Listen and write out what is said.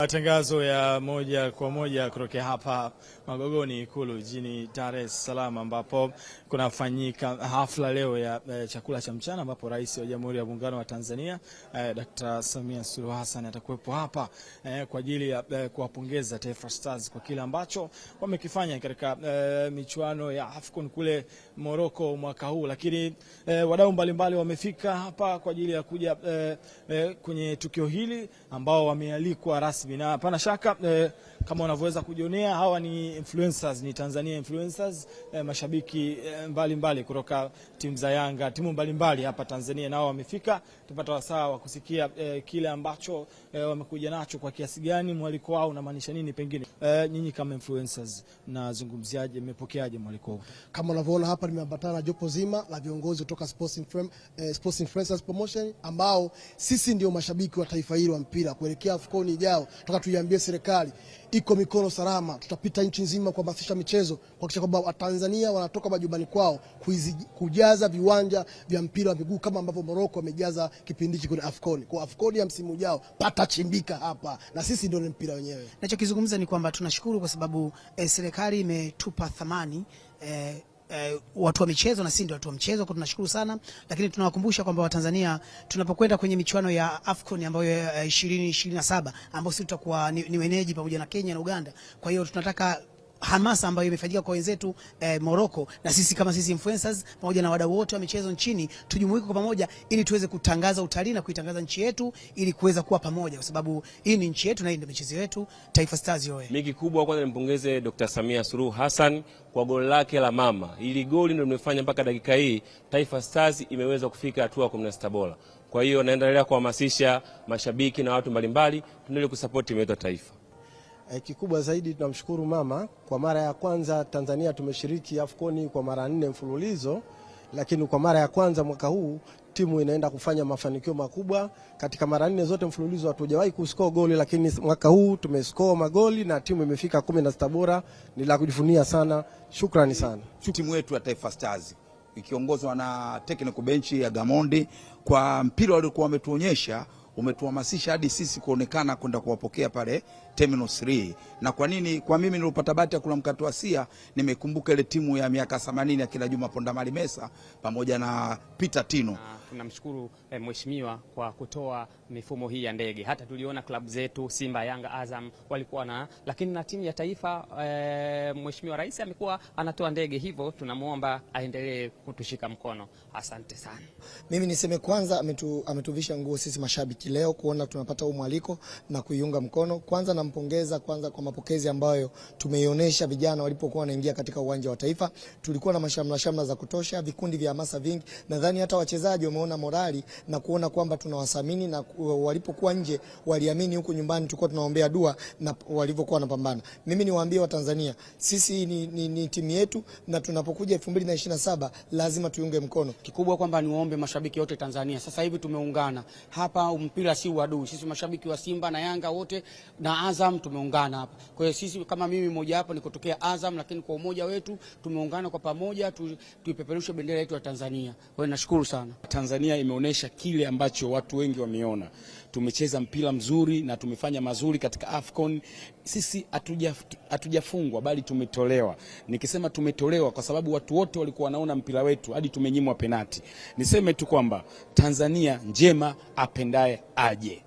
Matangazo ya moja kwa moja kutoka hapa Magogoni Ikulu jijini Dar es Salaam, ambapo kunafanyika hafla leo ya chakula cha mchana, ambapo Rais wa Jamhuri ya Muungano wa Tanzania Dr. Samia Suluhu Hassan atakuwepo hapa kwa ajili ya kuwapongeza Taifa Stars kwa kile ambacho wamekifanya katika michuano ya AFCON kule Morocco mwaka huu. Lakini wadau mbalimbali wamefika hapa kwa ajili ya kuja kwenye tukio hili, ambao wamealikwa rasmi, na hapana shaka kama unavyoweza kujionea, hawa ni influencers, ni Tanzania influencers, mashabiki mbalimbali kutoka timu za Yanga, timu mbalimbali hapa Tanzania, nao wamefika. Tupata wasaa wa kusikia kile ambacho wamekuja nacho, kwa kiasi gani mwaliko wao unamaanisha nini. Pengine nyinyi kama influencers mnazungumziaje, mmepokeaje mwaliko huu? Kama unavyoona hapa, nimeambatana na jopo zima la viongozi kutoka Sports Influencers Promotion, ambao sisi ndio mashabiki wa taifa hili wa mpira kuelekea AFCON ijao. Tunataka tuiambie serikali iko mikono salama, tutapita nchi nzima kuhamasisha michezo, kuhakikisha kwamba Watanzania wanatoka majumbani kwao kujaza viwanja vya mpira wa miguu kama ambavyo Morocco wamejaza kipindi hiki kwenye AFCON. Kwa AFCON ya msimu ujao pata chimbika hapa, na sisi ndio mpira wenyewe. Nachokizungumza ni kwamba tunashukuru kwa sababu serikali imetupa thamani watu wa michezo, na sisi ndio watu wa michezo, kwa tunashukuru sana. Lakini tunawakumbusha kwamba Watanzania tunapokwenda kwenye michuano ya AFCON ambayo 2027 ambayo sisi tutakuwa ni wenyeji pamoja na Kenya na Uganda. Kwa hiyo tunataka hamasa ambayo imefanyika kwa wenzetu Morocco, na sisi kama sisi influencers pamoja na wadau wote wa michezo nchini tujumuike kwa pamoja ili tuweze kutangaza utalii na kuitangaza nchi yetu, ili kuweza kuwa pamoja, kwa sababu hii ni nchi yetu na hii ndio michezo yetu. Taifa Stars yoye. Mimi kubwa kwanza nimpongeze Dr. Samia Suluhu Hassan kwa goli lake la mama. Ili goli ndio limefanya mpaka dakika hii Taifa Stars imeweza kufika hatua ya 16 bora. Kwa hiyo naendelea kuhamasisha mashabiki na watu mbalimbali tuendelee kusupport timu yetu ya taifa. Kikubwa zaidi tunamshukuru mama, kwa mara ya kwanza Tanzania tumeshiriki AFCON kwa mara 4 mfululizo, lakini kwa mara ya kwanza mwaka huu timu inaenda kufanya mafanikio makubwa. Katika mara 4 zote mfululizo hatujawahi kuscore goli, lakini mwaka huu tumescore magoli na timu imefika 16 bora. Ni la kujivunia sana. Shukrani sana. Timu yetu ya Taifa Stars ikiongozwa na technical bench ya Gamondi, kwa mpira waliokuwa wametuonyesha umetuhamasisha hadi sisi kuonekana kwenda kuwapokea pale Terminal 3. Na kwa nini? Kwa mimi nilipata bahati ya kula mkate wa Sia, nimekumbuka ile timu ya miaka 80 ya kila Juma Pondamali Mesa pamoja na Peter Tino. Tunamshukuru mheshimiwa kwa kutoa mifumo hii ya ndege. Hata tuliona klabu zetu Simba, Yanga, Azam walikuwa na, lakini na timu ya taifa mheshimiwa rais amekuwa anatoa ndege, hivyo tunamuomba aendelee kutushika mkono. Asante sana. Mimi niseme kwanza ametuvisha nguo sisi mashabiki leo kuona tunapata mwaliko na kuiunga mkono. Kwanza nampongeza kwanza kwa mapokezi ambayo tumeionyesha vijana walipokuwa wanaingia katika uwanja wa taifa. Tulikuwa na mashamla za kutosha, vikundi vya hamasa vingi. Nadhani hata wachezaji wameona morali na kuona kwamba tunawathamini, na walipokuwa nje waliamini huko nyumbani tulikuwa tunaombea dua na walivyokuwa wanapambana. Mimi niwaambie Watanzania, sisi ni timu yetu, na tunapokuja 2027 lazima tuiunge mkono. Kikubwa kwamba niwaombe mashabiki wote Tanzania, sasa hivi tumeungana hapa. Mpira si uadui, sisi mashabiki wa Simba na Yanga wote na Azam tumeungana hapa. Kwa hiyo sisi kama mimi mmoja hapo nikotokea Azam, lakini kwa umoja wetu tumeungana kwa pamoja tuipeperushe bendera yetu ya Tanzania. Kwa hiyo nashukuru sana. Tanzania imeonyesha kile ambacho watu wengi wameona. Tumecheza mpira mzuri na tumefanya mazuri katika AFCON. Sisi hatujafungwa bali tumetolewa. Nikisema tumetolewa kwa sababu watu wote walikuwa wanaona mpira wetu hadi tumenyimwa penalti. Niseme tu kwamba Tanzania njema, apendaye aje.